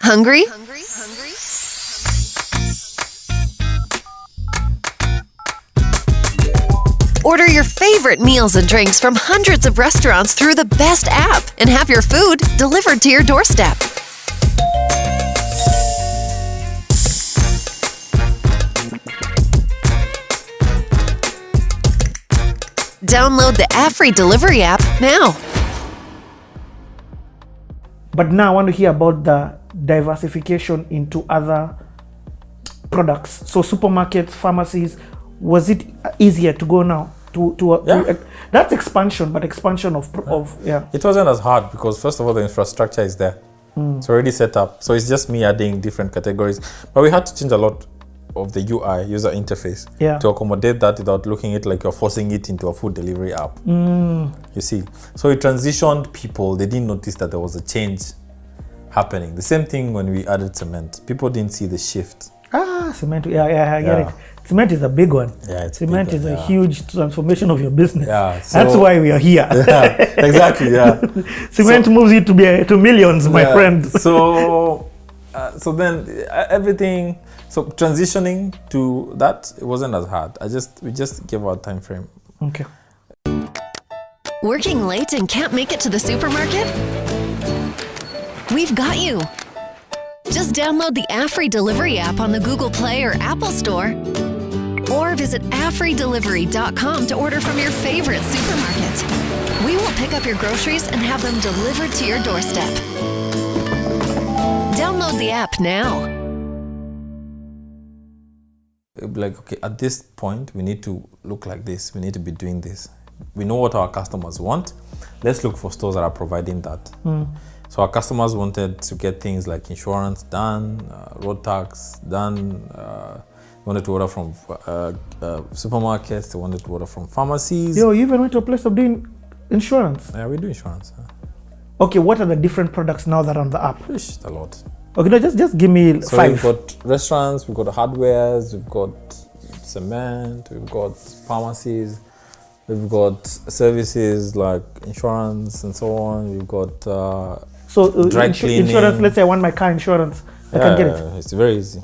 Hungry? Order your favorite meals and drinks from hundreds of restaurants through the best app and have your food delivered to your doorstep. Download the Afri Delivery app now. But now I want to hear about the diversification into other products. So supermarkets, pharmacies, was it easier to go now? That's expansion, but expansion of. It wasn't as hard because first of all, the infrastructure is there. It's already set up. So it's just me adding different categories. But we had to change a lot of the UI, user interface, to accommodate that without looking at it like you're forcing it into a food delivery app. You see. So it transitioned people. They didn't notice that there was a change happening. The same thing when we added cement. People didn't see the shift. Cement. I get it. Cement is a big one. Cement is a huge transformation of your business. That's why we are here. Exactly. Cement moves you to millions, my friend. So then everything. So transitioning to that, it wasn't as hard. We just gave our time frame. Okay. Working late and can't make it to the supermarket? We've got you. Just download the Afri Delivery app on the Google Play or Apple Store, or visit afridelivery.com to order from your favorite supermarket. We will pick up your groceries and have them delivered to your doorstep. Download the app now. Like, okay, at this point, we need to look like this. We need to be doing this. We know what our customers want. Let's look for stores that are providing that. So our customers wanted to get things like insurance done, road tax done. They wanted to order from supermarkets. They wanted to order from pharmacies. You even went to a place of doing insurance. Yeah, we do insurance. Okay, what are the different products now that are on the app? A lot. Okay, no, just give me 5. We've got restaurants, we've got hardwares, we've got cement, we've got pharmacies, we've got services like insurance and so on. We've got dry cleaning. Insurance, let's say I want my car insurance. I can get it. It's very easy.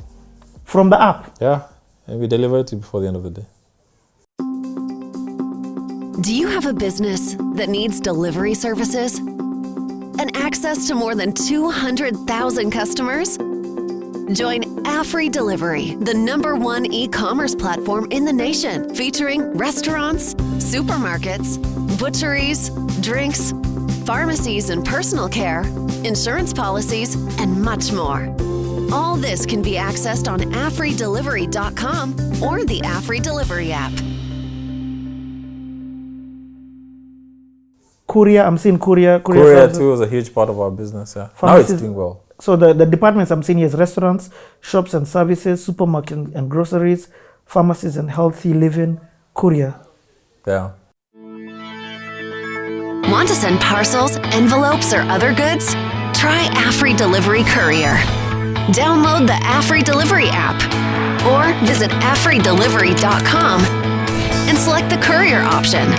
From the app? Yeah, and we deliver it before the end of the day. Do you have a business that needs delivery services and access to more than 200,000 customers? Join Afri Delivery, the #1 e-commerce platform in the nation, featuring restaurants, supermarkets, butcheries, drinks, pharmacies and personal care, insurance policies, and much more. All this can be accessed on afridelivery.com or the Afri Delivery app. Courier, I'm seeing courier. Courier too is a huge part of our business. Yeah. Now it's doing well. So the departments I'm seeing here is restaurants, shops and services, supermarkets and groceries, pharmacies and healthy living, courier. Yeah. Want to send parcels, envelopes, or other goods? Try Afri Delivery Courier. Download the Afri Delivery app or visit afridelivery.com and select the courier option.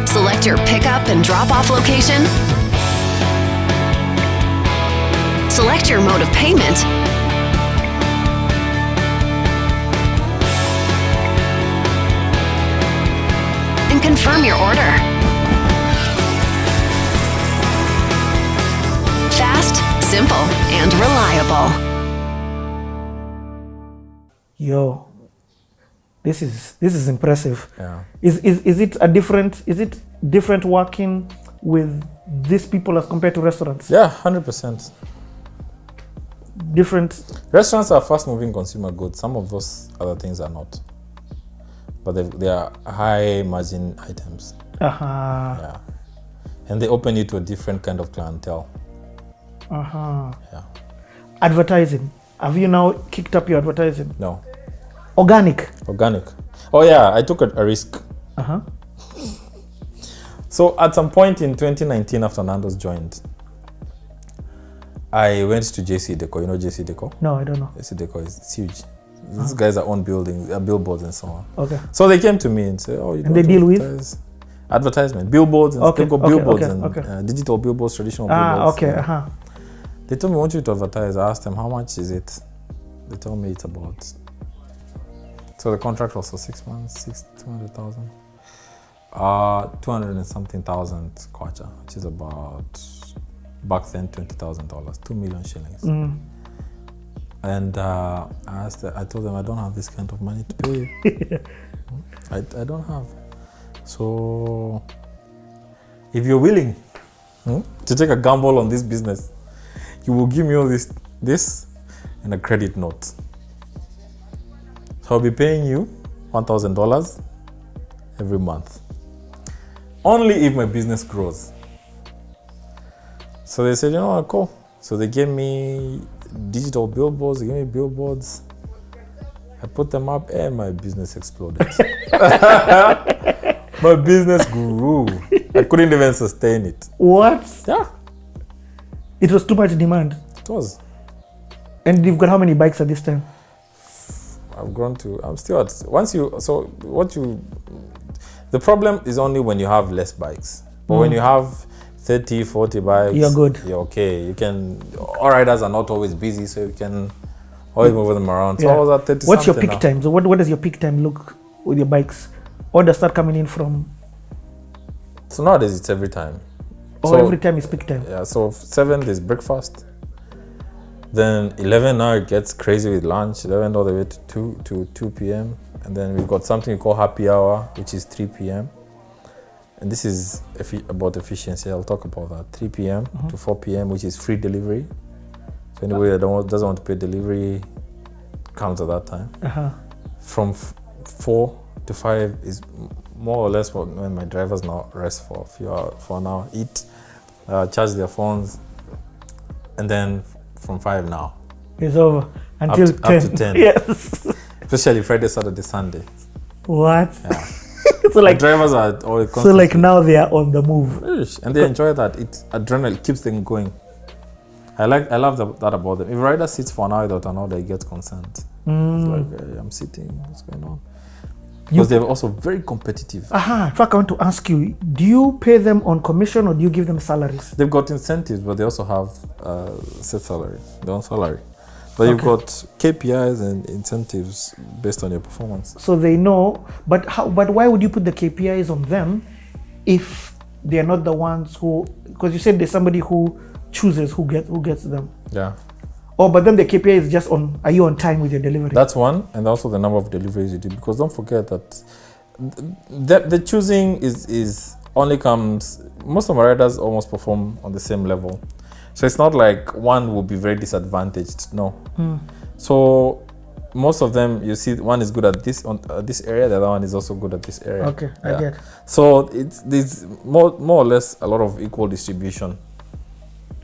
Select your pickup and drop-off location. Select your mode of payment. And confirm your order. Fast, simple, and reliable. Yo, this is impressive. Yeah. Is it different working with these people as compared to restaurants? Yeah, 100%. Different. Restaurants are fast-moving consumer goods. Some of those other things are not, but they are high-margin items. Yeah, and they open you to a different kind of clientele. Yeah. Advertising. Have you now kicked up your advertising? No. Organic. Oh yeah, I took a risk. So at some point in 2019, after Nando's joined, I went to JC Deco. You know JC Deco? No, I don't know. JC Deco is huge. These guys are on buildings, billboards and so on. Okay. So they came to me and said, "Oh, you and they deal with?" advertisement, billboards, and they've got billboards and digital billboards, traditional billboards. They told me, I want you to advertise. I asked them, how much is it? They told me it's about. So the contract was for 6 months, 200,000. 200 and something thousand kwacha, which is about back then $20,000, 2 million shillings. And I told them I don't have this kind of money to pay you. I don't have. So if you're willing to take a gamble on this business, you will give me all this and a credit note. So I'll be paying you $1,000 every month. Only if my business grows. So they said, you know what, cool. So they gave me digital billboards, they gave me billboards. I put them up and my business exploded. My business grew. I couldn't even sustain it. What? Yeah. It was too much demand. It was. And you've got how many bikes at this time? I'm still at, the problem is only when you have less bikes. But when you have 30, 40 bikes, you're good. You're okay. You can, all riders are not always busy, so you can always move them around. So I was at 30. What's your peak time? So what does your peak time look with your bikes? Orders start coming in from? So nowadays it's every time. So every time is peak time? Yeah, so 7 there's breakfast. Then 11 now it gets crazy with lunch, 11 all the way to 2 p.m. And then we've got something we call happy hour, which is 3 p.m. And this is about efficiency. I'll talk about that. 3 p.m. to 4 p.m., which is free delivery. So anybody that doesn't want to pay delivery comes at that time. From 4 to 5 is more or less when my drivers now rest for a few hours, for an hour, eat, charge their phones, and then from 5 now. It's over until 10. Up to 10. Yes. Especially Friday, Saturday, Sunday. What? Yeah. So like drivers are always constantly. So like now they are on the move. And they enjoy that. It's adrenaline, it keeps them going. I love that about them. If a rider sits for an hour without an order, he gets concerned. It's like, hey, I'm sitting, what's going on? Because they're also very competitive. In fact, I want to ask you, do you pay them on commission or do you give them salaries? They've got incentives, but they also have set salary, their own salary. But you've got KPIs and incentives based on your performance. So they know, but why would you put the KPIs on them if they're not the ones who, because you said there's somebody who chooses who gets them. Yeah. Oh, but then the KPI is just on, are you on time with your delivery? That's one, and also the number of deliveries you do, because don't forget that the choosing is only comes, most of my riders almost perform on the same level. So it's not like one will be very disadvantaged, no. So most of them, you see one is good at this area, the other one is also good at this area. Okay, I get. So there's more or less a lot of equal distribution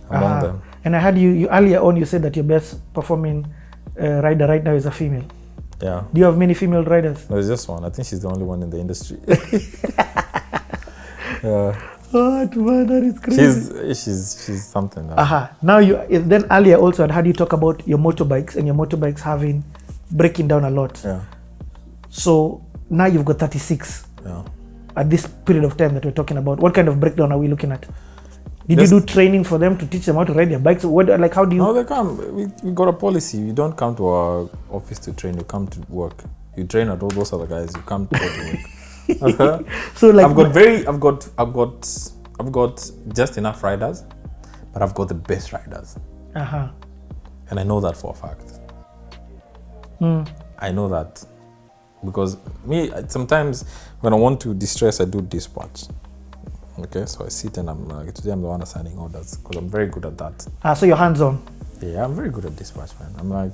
among them. And I heard you earlier on, you said that your best performing rider right now is a female. Yeah. Do you have many female riders? No, there's just one. I think she's the only one in the industry. Yeah. What, man, that is crazy. She's something. Now then earlier also I heard you talk about your motorbikes and your motorbikes breaking down a lot. Yeah. So now you've got 36. Yeah. At this period of time that we're talking about, what kind of breakdown are we looking at? Did you do training for them to teach them how to ride their bikes? How do you? No, they come. We got a policy. You don't come to our office to train. You come to work. You train at all those other guys. You come to go to work. So like I've got just enough riders, but I've got the best riders. And I know that for a fact. I know that because sometimes when I want to distress, I do dispatch. Okay, so I sit and I'm like, today I'm the one assigning orders because I'm very good at that. So you're hands-on? Yeah, I'm very good at dispatch, man. I'm like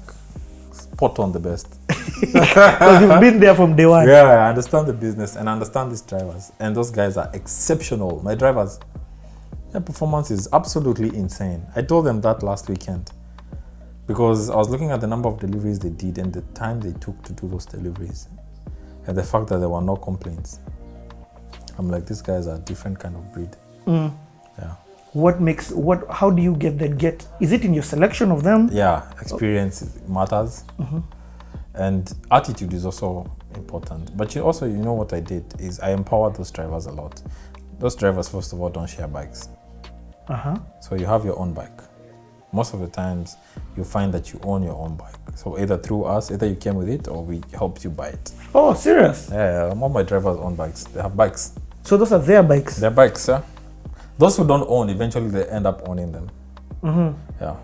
spot on the best. Because you've been there from day one. Yeah, I understand the business and I understand these drivers. And those guys are exceptional. My drivers, their performance is absolutely insane. I told them that last weekend because I was looking at the number of deliveries they did and the time they took to do those deliveries and the fact that there were no complaints. I'm like, these guys are a different kind of breed. Yeah. How do you get that? Is it in your selection of them? Yeah, experience matters. And attitude is also important. But you know what I did is I empowered those drivers a lot. Those drivers, first of all, don't share bikes. So you have your own bike. Most of the times, you find that you own your own bike. So either through us, either you came with it or we helped you buy it. Oh, serious? Yeah, all my drivers own bikes. They have bikes. So those are their bikes? Their bikes, yeah. Those who don't own, eventually they end up owning them. Yeah.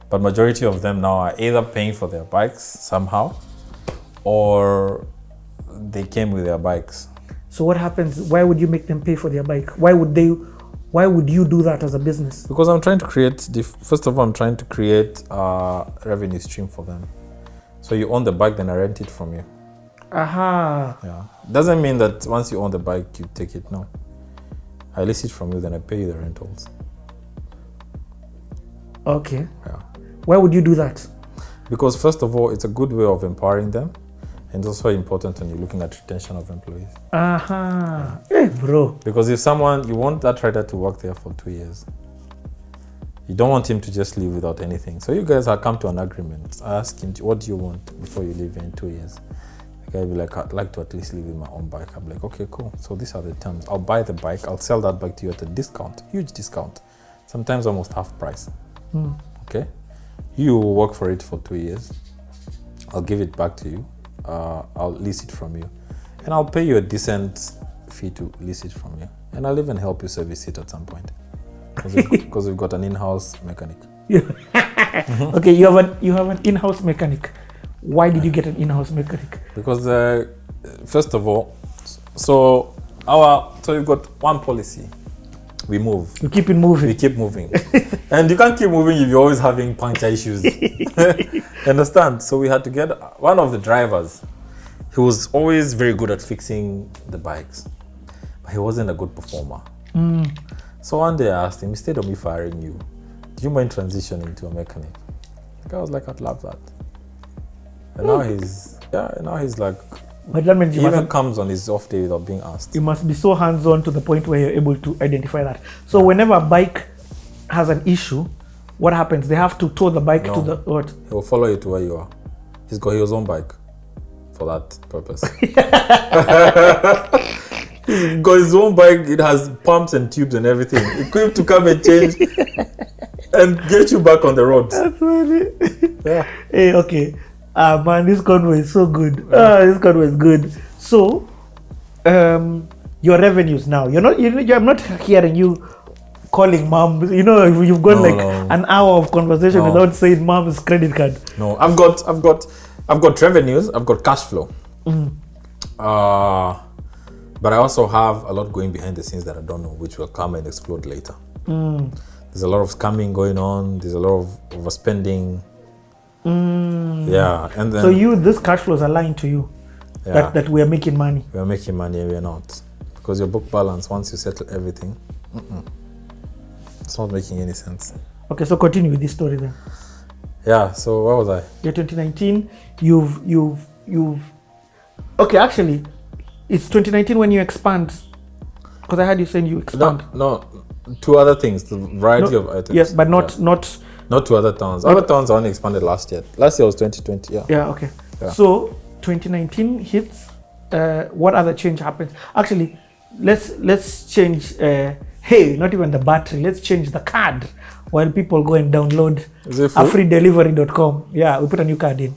But majority of them now are either paying for their bikes somehow or they came with their bikes. So what happens? Why would you make them pay for their bike? Why would you do that as a business? Because I'm trying to create, first of all, I'm trying to create a revenue stream for them. So you own the bike, then I rent it from you. Yeah. Doesn't mean that once you own the bike, you take it. No. I lease it from you, then I pay you the rentals. Okay. Yeah. Why would you do that? Because first of all, it's a good way of empowering them. And it's also important when you're looking at retention of employees. Hey, bro. Because if you want that rider to work there for 2 years. You don't want him to just leave without anything. So you guys have come to an agreement. I ask him, what do you want before you leave in 2 years? The guy will be like, I'd like to at least leave with my own bike. I'm like, okay, cool. So these are the terms. I'll buy the bike. I'll sell that bike to you at a discount, huge discount. Sometimes almost half price. Okay? You will work for it for 2 years. I'll give it back to you. I'll lease it from you. And I'll pay you a decent fee to lease it from you. And I'll even help you service it at some point. Because we've got an in-house mechanic. Okay, you have an in-house mechanic. Why did you get an in-house mechanic? Because first of all, so we've got one policy. We move. You keep it moving. We keep moving. And you can't keep moving if you're always having puncture issues. Understand? So we had to get one of the drivers. He was always very good at fixing the bikes, but he wasn't a good performer. So one day I asked him, instead of me firing you, do you mind transitioning to a mechanic? The guy was like, I'd love that. And now he's like, but that means he even comes on his off day without being asked. You must be so hands-on to the point where you're able to identify that. So whenever a bike has an issue, what happens? They have to tow the bike to the what? He will follow you to where you are. He's got his own bike for that purpose. He's got his own bike. It has pumps and tubes and everything, equipped to come and change and get you back on the road. That's funny. Yeah. Hey, okay. Man, this convo is so good. This convo is good. So, your revenues now. I'm not hearing you calling mom. You know, you've got an hour of conversation without saying mom's credit card. No, I've got revenues. I've got cash flow. But I also have a lot going behind the scenes that I don't know, which will come and explode later. There's a lot of scamming going on. There's a lot of overspending. Yeah, and then so this cash flows are lying to you that we are making money. We are making money and we are not, because your book balance, once you settle everything, it's not making any sense. Okay, so continue with this story then. Yeah. So where was I? Yeah, 2019. You've. Okay, actually, it's 2019 when you expand. Because I heard you saying you expand. No, two other things. The variety of items. Yes, but not to other towns. Other towns only expanded last year. Last year was 2020. Yeah. Yeah. Okay. Yeah. So 2019 hits. What other change happens? Actually, let's change. Hey, not even the battery. Let's change the card while people go and download afreedelivery.com. Yeah, we put a new card in.